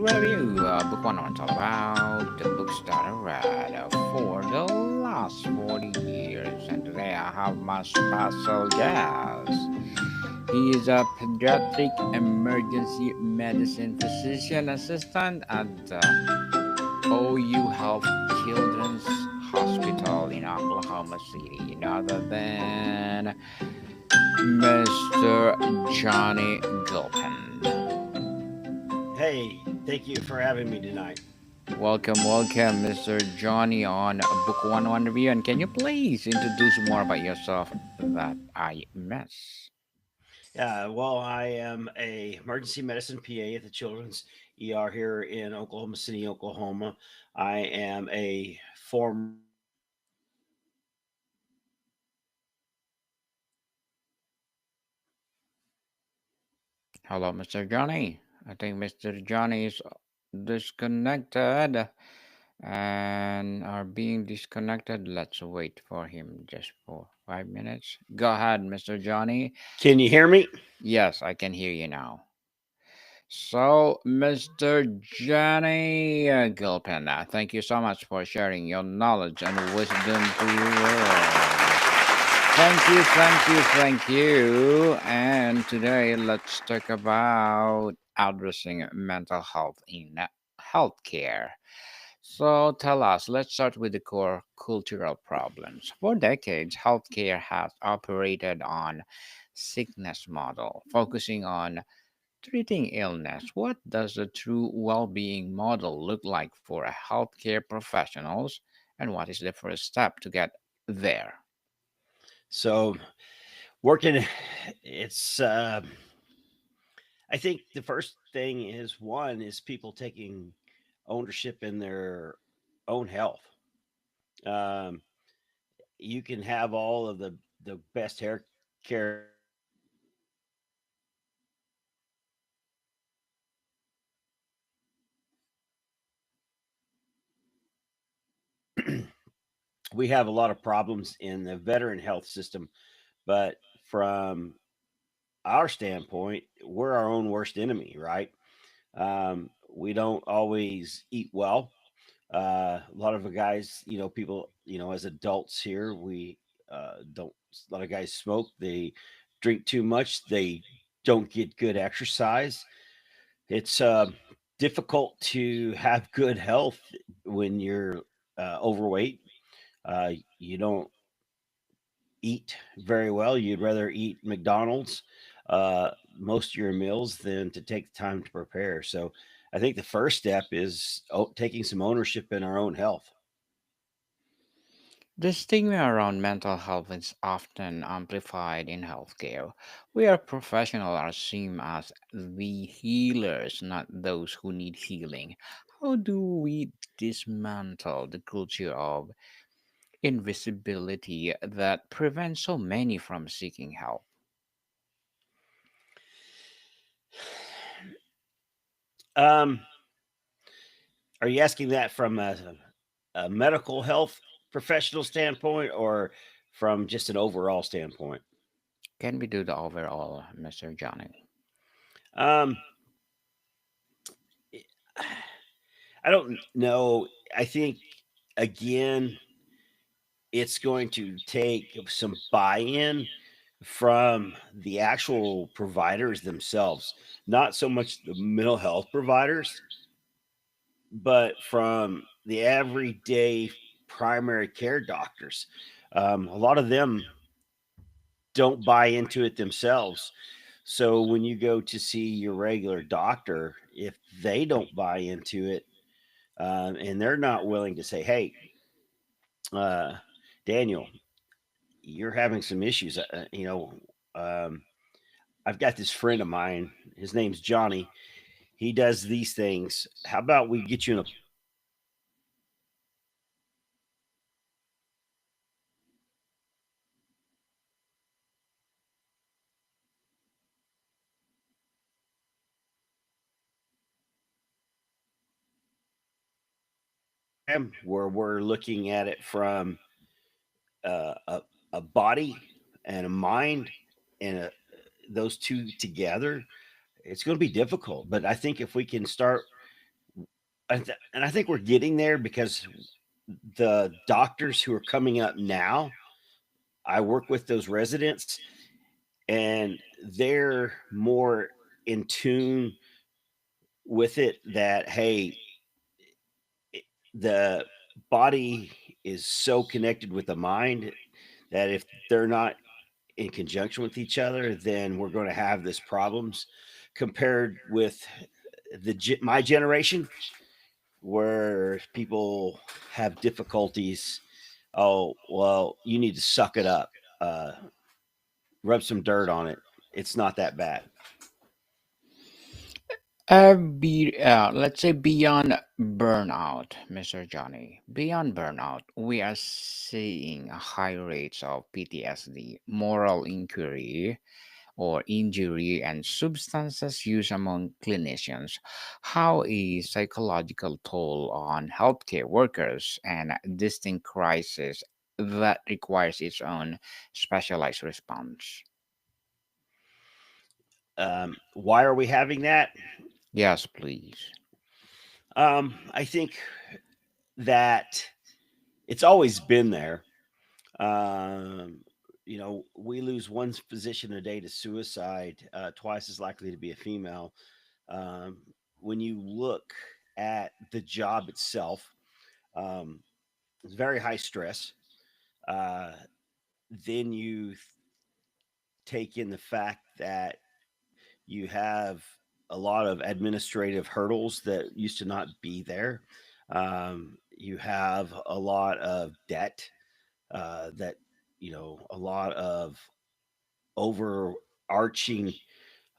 review. Book one on talk about the books that I read for the last 40 years. And today I have my special guest. He is a pediatric emergency medicine physician assistant at the OU Health Children's Hospital in Oklahoma City, none other than Mr. Johnny Gilpen. Hey, thank you for having me tonight. Welcome, Mr. Johnny on Book 101 Review. And can you please introduce more about yourself that I miss? Well, I am a emergency medicine PA at the Children's ER here in Oklahoma City, Oklahoma. I am a former Hello, Mr. Johnny. I think Mr. Johnny is disconnected and are being disconnected. Let's wait for him just for 5 minutes. Go ahead, Mr. Johnny. Can you hear me? Yes, I can hear you now. So, Mr. Johnny Gilpin, thank you so much for sharing your knowledge and wisdom to the world. Thank you. And today, let's talk about addressing mental health in healthcare. So, tell us, let's start with the core cultural problems. For decades, healthcare has operated on sickness model, focusing on treating illness. What does the true well being model look like for a healthcare professionals, and what is the first step to get there? So, working, it's, I think the first thing is one is people taking ownership in their own health. Um, you can have all of the best hair care we have a lot of problems in the veteran health system, but from our standpoint, we're our own worst enemy, right? We don't always eat well. A lot of the guys, people, as adults here, we don't. A lot of guys smoke. They drink too much. They don't get good exercise. It's difficult to have good health when you're overweight. You don't eat very well. You'd rather eat McDonald's most of your meals than to take the time to prepare. So I think the first step is taking some ownership in our own health. The stigma around mental health is often amplified in healthcare, where professionals are seen as the healers, not those who need healing. How do we dismantle the culture of invisibility that prevents so many from seeking help? Um, are you asking that from a medical health professional standpoint or from just an overall standpoint? Can we do the overall, Mr. Johnny? Um, I don't know. I think, again, it's going to take some buy in from the actual providers themselves, not so much the mental health providers, but from the everyday primary care doctors. A lot of them don't buy into it themselves. So when you go to see your regular doctor, if they don't buy into it, and they're not willing to say, "Hey, uh, Daniel, you're having some issues," um, I've got this friend of mine. His name's Johnny. He does these things. How about we get you in a program where we're looking at it from uh, a, a body and a mind and those two together? It's going to be difficult, but I think if we can start and I think we're getting there because the doctors who are coming up now, I work with those residents, and they're more in tune with it that, hey, the body is so connected with the mind that if they're not in conjunction with each other, then we're going to have this problems compared with my generation where people have difficulties. Oh, well, you need to suck it up, uh, rub some dirt on it. It's not that bad. Let's say beyond burnout, Mr. Johnny, beyond burnout, we are seeing high rates of PTSD, moral inquiry, or injury, and substances use among clinicians. How a psychological toll on healthcare workers and distinct crisis that requires its own specialized response. Why are we having that? Yes, please. I think that it's always been there. Um, we lose one physician a day to suicide, twice as likely to be a female. Um, when you look at the job itself, um, it's very high stress. Uh, then you take in the fact that you have a lot of administrative hurdles that used to not be there. You have a lot of debt that, a lot of overarching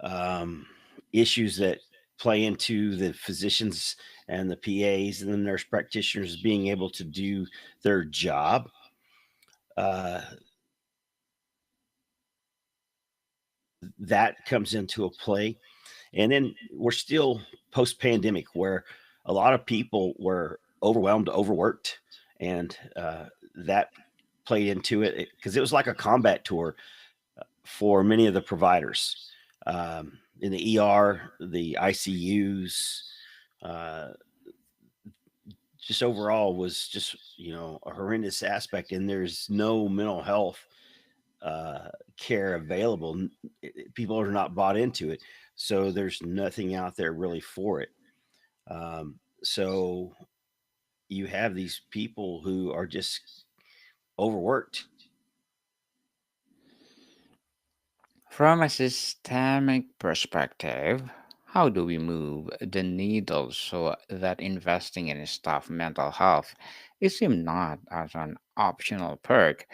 um, issues that play into the physicians and the PAs and the nurse practitioners being able to do their job. Uh, that comes into a play. And then we're still post pandemic where a lot of people were overwhelmed, overworked, and that played into it because it was like a combat tour for many of the providers in the ER, the ICUs. Uh, just overall was just a horrendous aspect, and there's no mental health uh, care available. People are not bought into it, so there's nothing out there really for it. So you have these people who are just overworked. From a systemic perspective, how do we move the needle so that investing in staff mental health is seen not as an optional perk,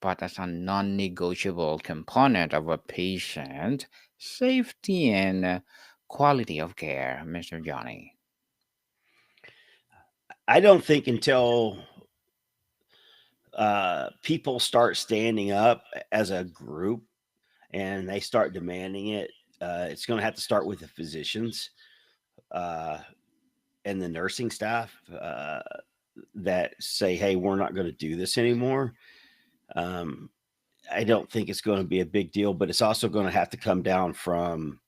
but as a non negotiable component of a patient safety and quality of care, Mr. Johnny? I don't think until people start standing up as a group and they start demanding it, it's going to have to start with the physicians uh, and the nursing staff that say, "Hey, we're not going to do this anymore." Um, I don't think it's going to be a big deal, but it's also going to have to come down from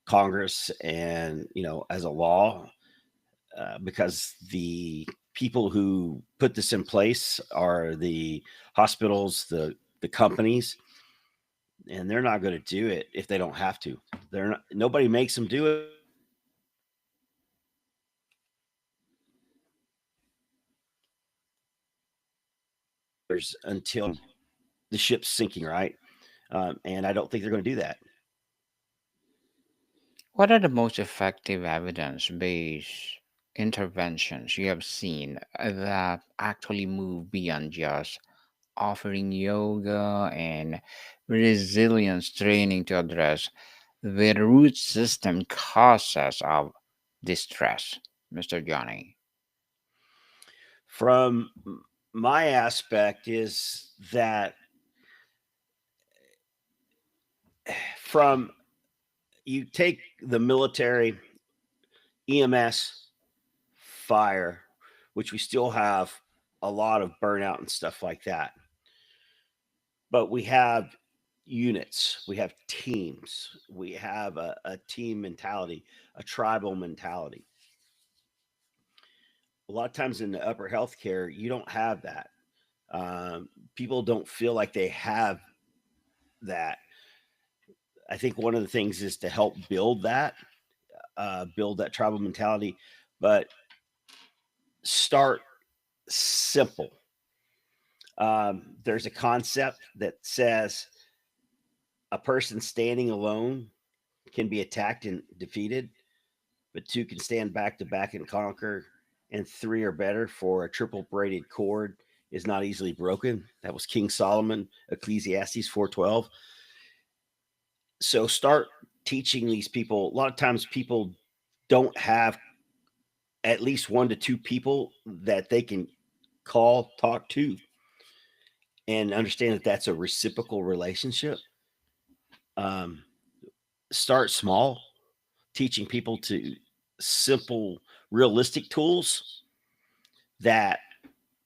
Congress and as a law because the people who put this in place are the hospitals, the companies, and they're not going to do it if they don't have to. They're not. Nobody makes them do it. Until the ship's sinking, right? And I don't think they're going to do that. What are the most effective evidence based interventions you have seen that actually move beyond just offering yoga and resilience training to address the root system causes of distress, Mr. Johnny? From my aspect is that from you take the military, EMS, fire, which we still have a lot of burnout and stuff like that. But we have units, we have teams, we have a team mentality, a tribal mentality. A lot of times in the upper healthcare, you don't have that. People don't feel like they have that. I think one of the things is to help build that tribal mentality, but start simple. There's a concept that says a person standing alone can be attacked and defeated, but two can stand back to back and conquer, and three are better, for a triple braided cord is not easily broken. That was King Solomon, Ecclesiastes 4:12. So start teaching these people. A lot of times people don't have at least one to two people that they can call, talk to, and understand that that's a reciprocal relationship. Um, Start small, teaching people to simple, realistic tools that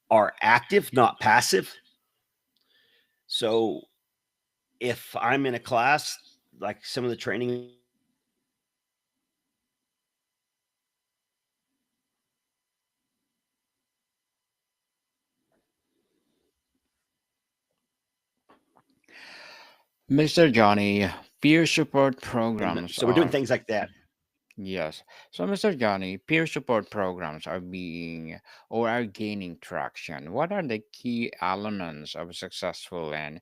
are active, not passive. So if I'm in a class, like some of the training Mr. Johnny, peer support and programs so we're doing are, things like that. yes. So, Mr. Johnny, peer support programs are being or are gaining traction. What are the key elements of a successful and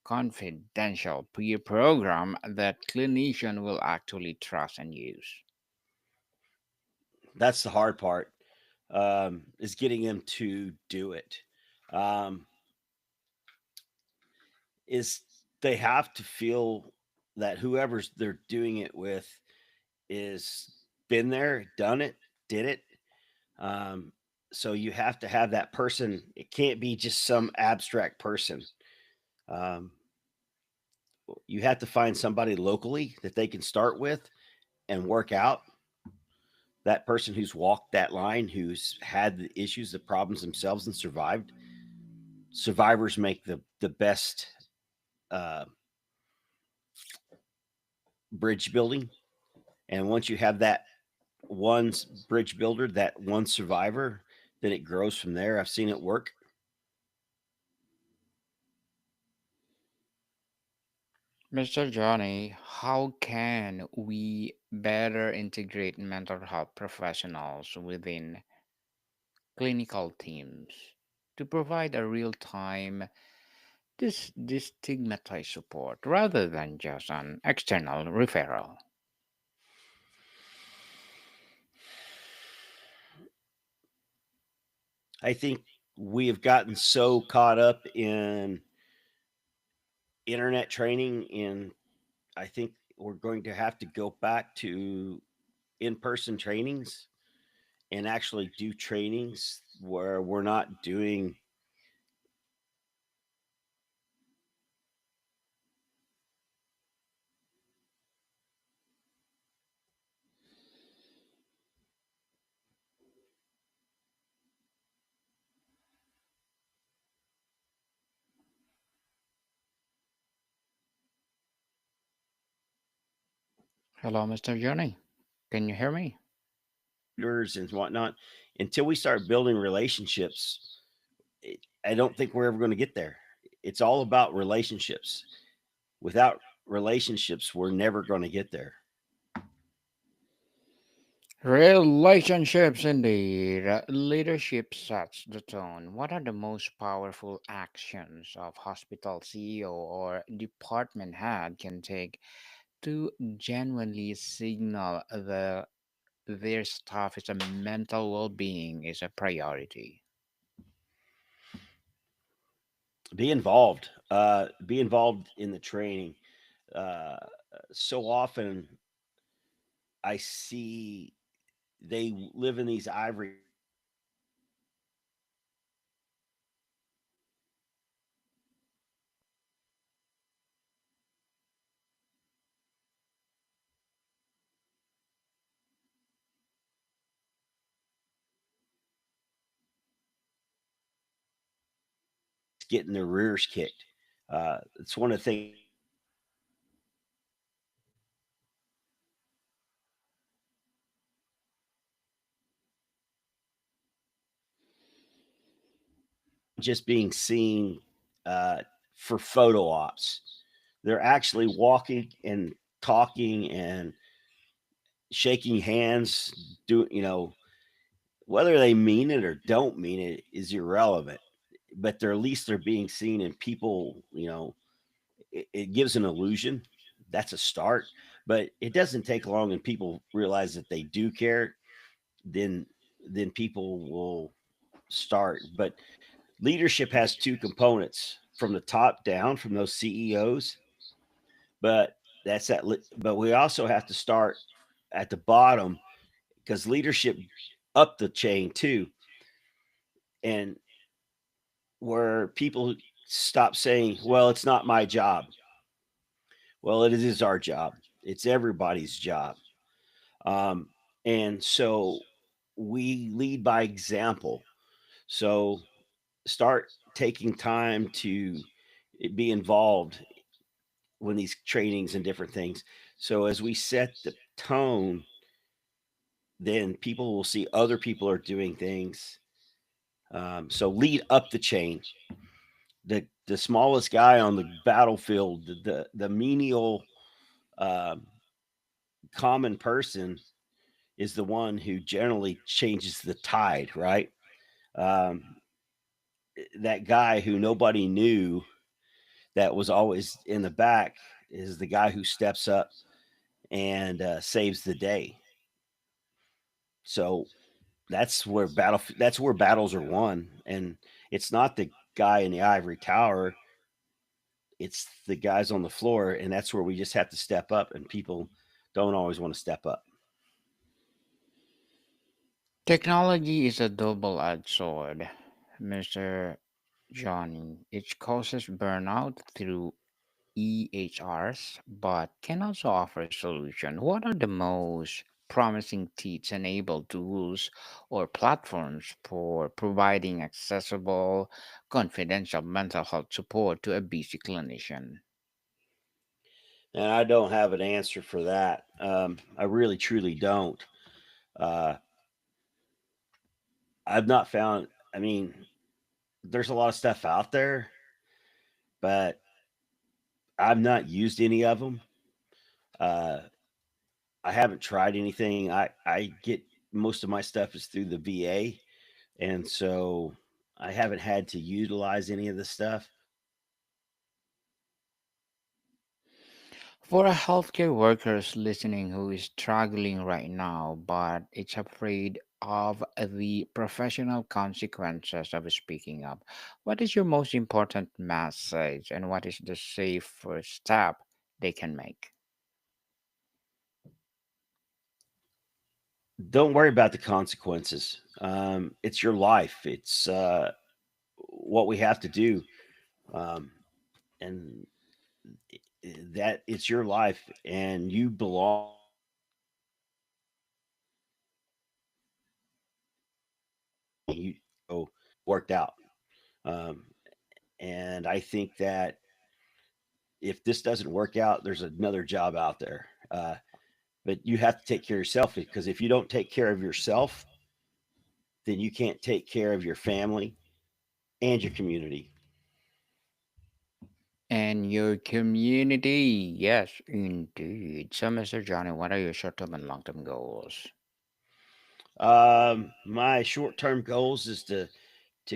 confidential peer program that clinician will actually trust and use? That's the hard part, is getting them to do it. Um, is they have to feel that whoever's they're doing it with is been there, done it, did it. Um, so you have to have that person. It can't be just some abstract person. Um, you have to find somebody locally that they can start with and work out. That person who's walked that line, who's had the issues, the problems themselves, and survived. Survivors make the best uh, bridge building. And once you have that one bridge builder, that one survivor, then it grows from there. I've seen it work. Mr. Johnny, how can we better integrate mental health professionals within clinical teams to provide a real time destigmatized support rather than just an external referral? I think we have gotten so caught up in internet training, and I think we're going to have to go back to in-person trainings and actually do trainings where we're not doing. Hello, Mr. Johnny. Can you hear me? And whatnot until we start building relationships. I don't think we're ever going to get there. It's all about relationships. Without relationships, we're never going to get there. Relationships, indeed. Leadership sets the tone. What are the most powerful actions of hospital CEO or department head can take to genuinely signal their staff's mental well-being is a priority? Be involved. Be involved in the training. Uh, so often, I see they live in these ivory getting their rears kicked. It's one of the things. just being seen uh, for photo ops. They're actually walking and talking and shaking hands. Do whether they mean it or don't mean it is irrelevant. But they're at least they're being seen, and people, it gives an illusion. That's a start, but it doesn't take long, and people realize that they do care. Then then people will start. But leadership has two components: from the top down, from those CEOs, but but we also have to start at the bottom, because leadership up the chain too, and where people stop saying, well, it's not my job. Well, it is our job. It's everybody's job. um, and so we lead by example. So start taking time to be involved when these trainings and different things. So as we set the tone, then people will see other people are doing things. So lead up the chain. The smallest guy on the battlefield, the menial, um, common person, is the one who generally changes the tide, right? Um, that guy who nobody knew, that was always in the back, is the guy who steps up and saves the day. So that's where battles are won, and it's not the guy in the ivory tower, it's the guys on the floor, and that's where we just have to step up, and people don't always want to step up. Technology is a double edged sword, Mr. Johnny. It causes burnout through EHRs, but can also offer a solution. What are the most promising teach enabled tools or platforms for providing accessible, confidential mental health support to a busy clinician? And I don't have an answer for that. I really truly don't. uh, I've not found, I mean, there's a lot of stuff out there, but I've not used any of them. uh, I haven't tried anything. I get most of my stuff is through the VA, and so I haven't had to utilize any of this stuff. For a healthcare workers listening who is struggling right now but it's afraid of the professional consequences of speaking up, what is your most important message and what is the safe first step they can make? Don't worry about the consequences. It's your life. It's what we have to do, um, and that it's your life, and you belong you go worked out. um, and I think that if this doesn't work out, there's another job out there. But you have to take care of yourself, because if you don't take care of yourself, then you can't take care of your family and your community. And your community, yes, indeed. So, Mr. Johnny, what are your short term and long term goals? My short term goals is to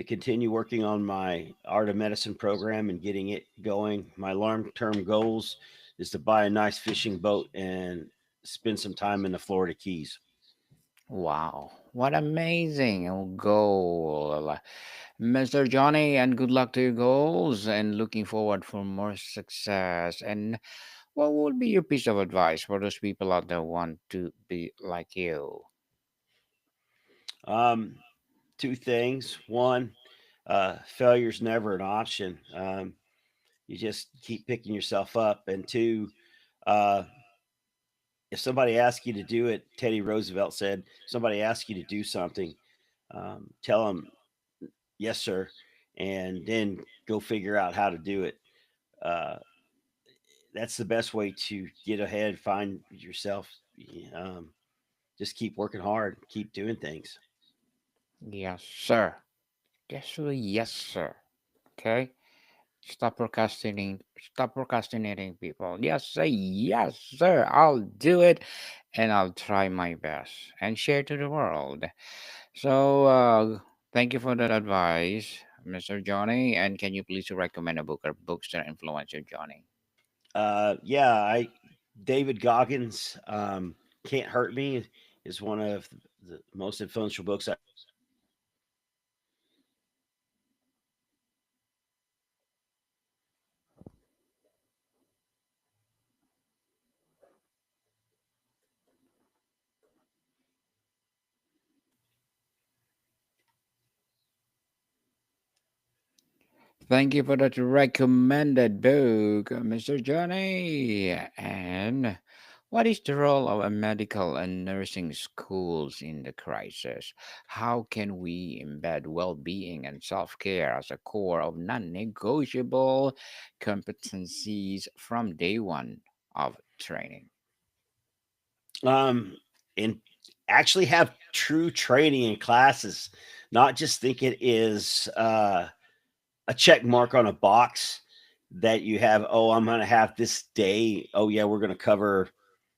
continue working on my art of medicine program and getting it going. My long term goals is to buy a nice fishing boat and spend some time in the Florida Keys. Wow, what amazing goal, Mr. Johnny, and good luck to your goals and looking forward for more success. And what would be your piece of advice for those people out there who want to be like you? Um, Two things. One, failure's never an option. You just keep picking yourself up. And two, uh, if somebody asks you to do it, Teddy Roosevelt said, somebody asks you to do something, tell them yes, sir, and then go figure out how to do it. Uh, that's the best way to get ahead, find yourself. Um, just keep working hard, keep doing things. Yes, sir. Yes, sir. Yes, sir. Okay. Stop procrastinating. Stop procrastinating, people. Yes, say yes, sir. I'll do it, and I'll try my best and share to the world. So, thank you for that advice, Mr. Johnny. And can you please recommend a book or books that influence you, Johnny? Yeah, I David Goggins, "Can't Hurt Me" is one of the most influential books I've ever read. Thank you for that recommended book, Mr. Johnny. And what is the role of a medical and nursing schools in the crisis? How can we embed well being and self care as a core of non negotiable competencies from day one of training? And actually have true training in classes, not just think it is a check mark on a box that you have. Oh, I'm going to have this day. Oh, yeah, we're going to cover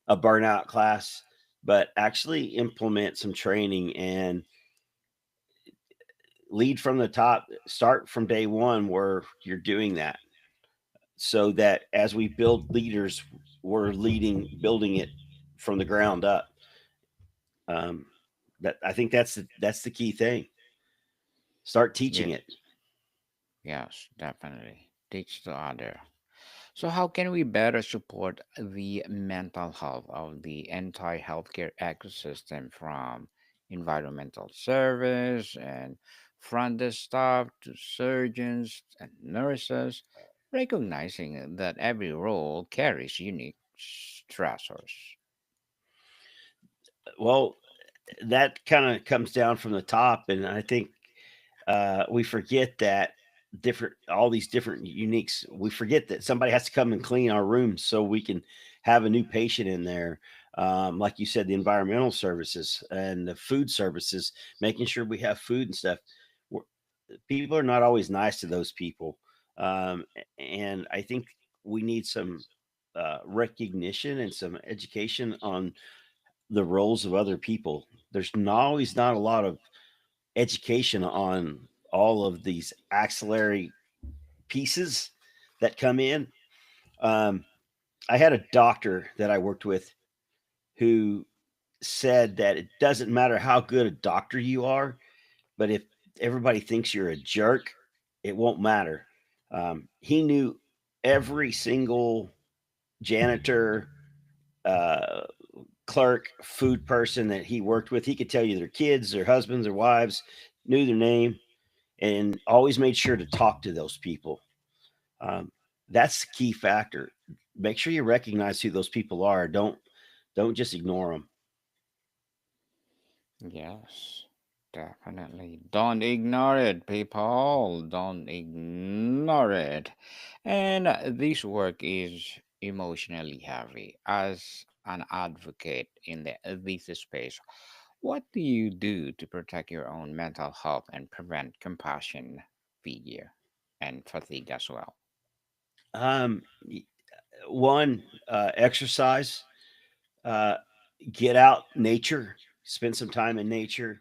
a burnout class, but actually implement some training and lead from the top. Start from day one where you're doing that, so that as we build leaders, we're leading, building it from the ground up. Um, that I think that's the key thing. Start teaching Yes, it. yes, definitely. Teach the other. So, how can we better support the mental health of the entire healthcare ecosystem from environmental service and front desk staff to surgeons and nurses, recognizing that every role carries unique stressors? Well, that kind of comes down from the top, and I think we forget that different all these different uniques. We forget that somebody has to come and clean our rooms so we can have a new patient in there. Like you said, the environmental services and the food services, making sure we have food and stuff. We're, people are not always nice to those people, and I think we need some recognition and some education on the roles of other people. There's not always not a lot of education on all of these axillary pieces that come in. Um, I had a doctor that I worked with who said that it doesn't matter how good a doctor you are, but if everybody thinks you're a jerk, it won't matter. He knew every single janitor, uh, clerk, food person that he worked with. He could tell you their kids, their husbands, their wives, knew their name, and always made sure to talk to those people. Um, that's the key factor. Make sure you recognize who those people are. Don't just ignore them. Yes, definitely. Don't ignore it, people. Don't ignore it. And this work is emotionally heavy. As an advocate in this space, what do you do to protect your own mental health and prevent compassion figure and fatigue as well? Um, One, exercise. Uh, get out, nature. Spend some time in nature.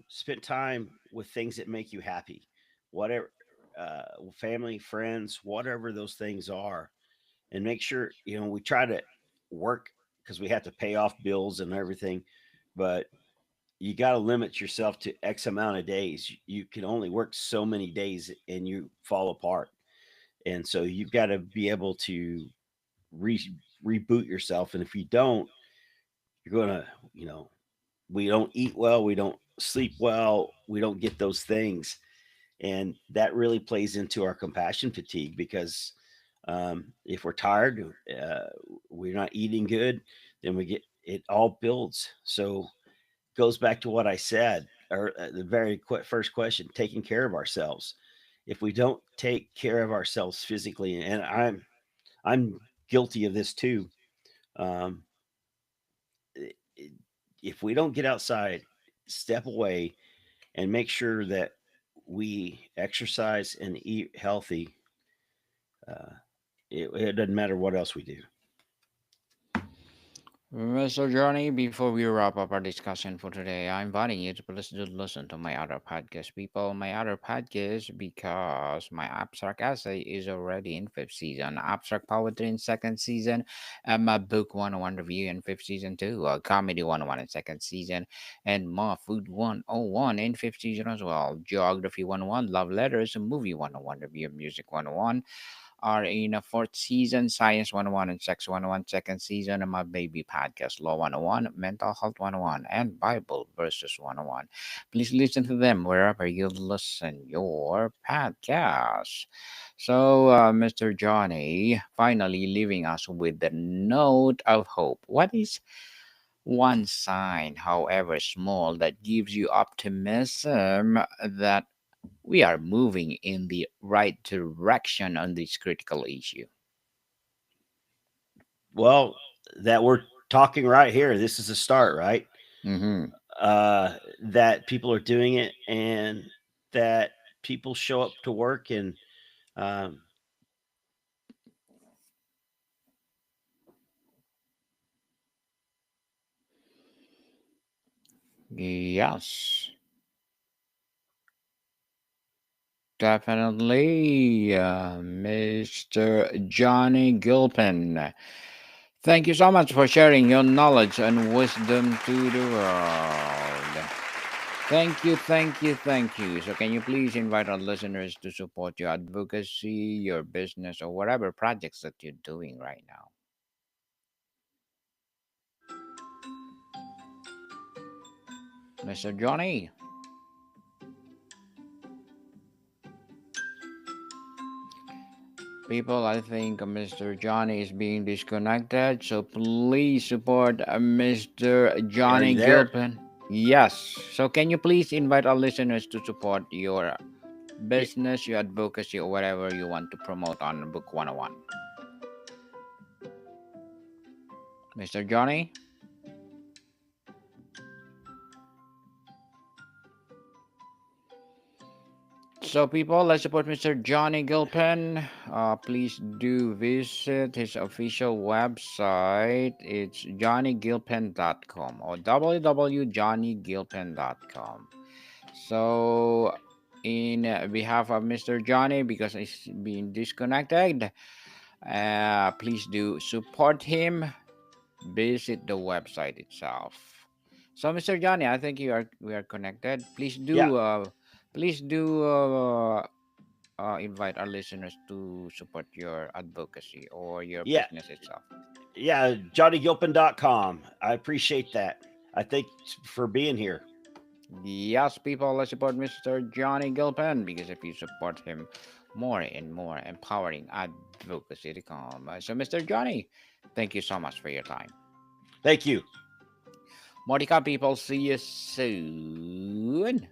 Spend time with things that make you happy. Whatever, family, friends, whatever those things are, and make sure we try to work because we have to pay off bills and everything, but you got to limit yourself to X amount of days. You can only work so many days and you fall apart. And so you've got to be able to reboot yourself. And if you don't, you're going to, we don't eat well, we don't sleep well, we don't get those things. And that really plays into our compassion fatigue because if we're tired, we're not eating good, then we get it all builds. So goes back to what I said, or the very first question: taking care of ourselves. If we don't take care of ourselves physically, and I'm guilty of this too. Um, if we don't get outside, step away, and make sure that we exercise and eat healthy, uh, it doesn't matter what else we do. Mr. Johnny, before we wrap up our discussion for today, I'm inviting you to please do listen to my other podcast, people. My other podcast, because my abstract essay is already in fifth season, abstract poetry in second season, and my book 101 review in fifth season too, comedy 101 in second season, and my food 101 in fifth season as well, geography 101, love letters, movie 101 review, music 101 are in a fourth season, Science 101 and Sex 101 second season, and my baby podcast, Law 101, Mental Health 101, and Bible Verses 101. Please listen to them wherever you listen your podcast. So, Mr. Johnny, finally leaving us with the note of hope. What is one sign, however small, that gives you optimism that we are moving in the right direction on this critical issue? Well, that we're talking right here. This is a start, right? Mm-hmm. That people are doing it, and that people show up to work, and um, Yes, definitely, Mr. Johnny Gilpen. Thank you so much for sharing your knowledge and wisdom to the world. Thank you, thank you, thank you. So, can you please invite our listeners to support your advocacy, your business, or whatever projects that you're doing right now? Mr. Johnny, people, I think Mr. Johnny is being disconnected, so please support Mr. are Johnny you there? Gilpin. Yes, so can you please invite our listeners to support your Y- business, your advocacy, or whatever you want to promote on Book 101? Mr. Johnny? So, people, let's support Mr. Johnny Gilpin. Please do visit his official website. It's johnnygilpin.com or www.johnnygilpin.com. So, in behalf of Mr. Johnny, because he's been disconnected, please do support him. Visit the website itself. So, Mr. Johnny, I think we are connected. Yeah, Please do invite our listeners to support your advocacy or your yeah, business itself. yeah. JohnnyGilpin.com. I appreciate that. I thank for being here. Yes, people, let's support Mr. Johnny Gilpin because if you support him, more and more empowering advocacy to come. So, Mr. Johnny, thank you so much for your time. Thank you. Monica, people, see you soon.